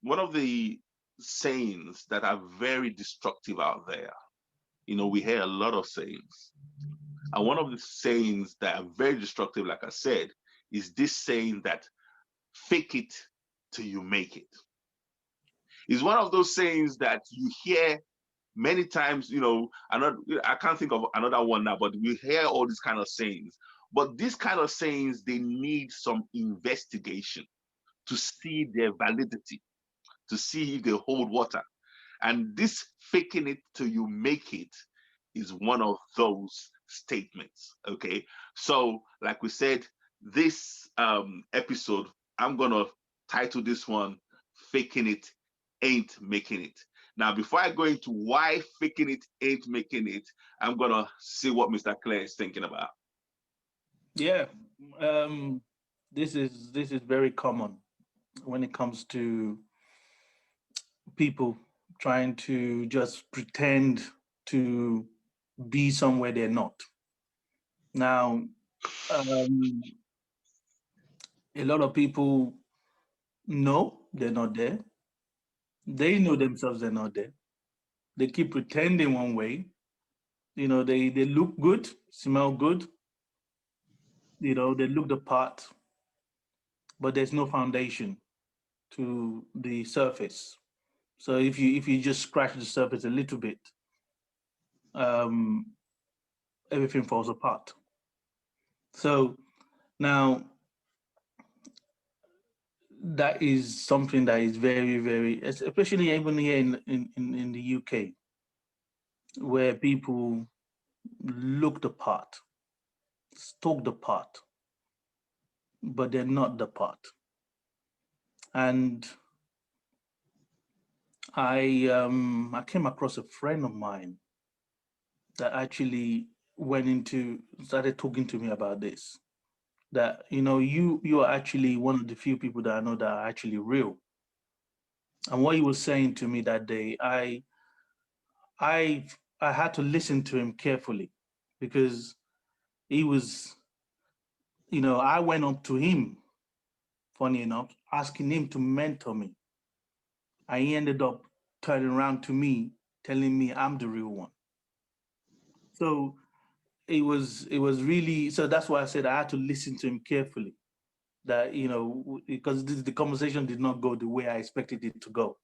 one of the sayings that are very destructive out there. We hear a lot of sayings. And one of the sayings that are very destructive, like I said, is this saying that fake it till you make it. It's one of those sayings that you hear many times. I can't think of another one now, but we hear all these kind of sayings. But these kind of sayings, they need some investigation to see their validity, to see if they hold water. And this faking it till you make it is one of those statements. Okay. So, like we said, this episode, I'm going to title this one, Faking It Ain't Making It. Now, before I go into why faking it ain't making it, I'm going to see what Mr. Claire is thinking about. Yeah, um, this is very common when it comes to people trying to just pretend to be somewhere they're not. Now, um, a lot of people know they're not there. They know themselves they're not there. They keep pretending one way. They look good, smell good. They look the part, but there's no foundation to the surface. So if you just scratch the surface a little bit, um, everything falls apart. So now that is something that is very, very, especially even here in the UK, where people look the part, talk the part, but they're not the part. And I came across a friend of mine that actually started talking to me about this. That you are actually one of the few people that I know that are actually real. And what he was saying to me that day, I I had to listen to him carefully because he was, I went up to him, funny enough, asking him to mentor me. And he ended up turning around to me, telling me I'm the real one. So it was really, so that's why I said I had to listen to him carefully. That, because the conversation did not go the way I expected it to go.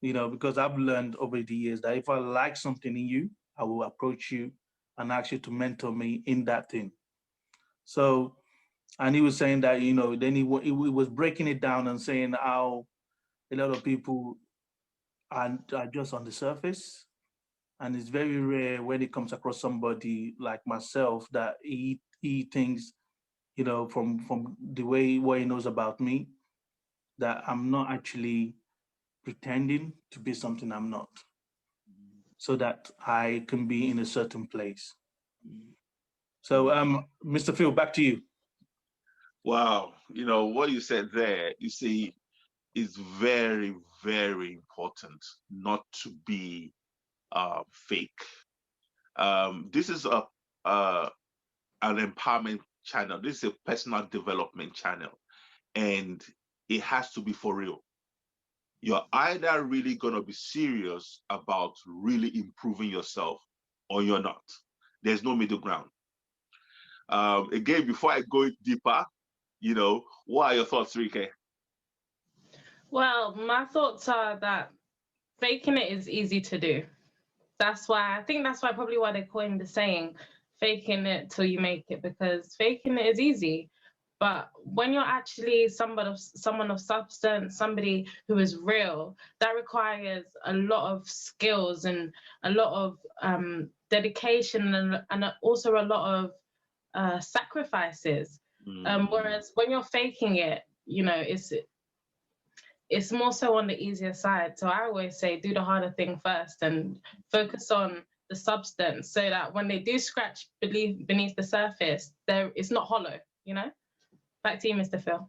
Because I've learned over the years that if I like something in you, I will approach you and ask you to mentor me in that thing. So, and he was saying that, then he was breaking it down and saying how a lot of people are just on the surface. And it's very rare when it comes across somebody like myself that he thinks, from the way what he knows about me, that I'm not actually pretending to be something I'm not, so that I can be in a certain place. So, Mr. Phil, back to you. Wow. What you said there, you see, is very, very important not to be fake. This is uh, an empowerment channel. This is a personal development channel, and it has to be for real. You're either really going to be serious about really improving yourself or you're not. There's no middle ground. Again, before I go deeper, what are your thoughts, Rike? Well, my thoughts are that faking it is easy to do. I think that's why probably why they coined the saying, faking it till you make it, because faking it is easy. But when you're actually someone of substance, somebody who is real, that requires a lot of skills and a lot of dedication and also a lot of sacrifices. Mm, Whereas when you're faking it, it's more so on the easier side. So I always say do the harder thing first and focus on the substance so that when they do scratch beneath the surface, it's not hollow. Back to you, Mr. Phil.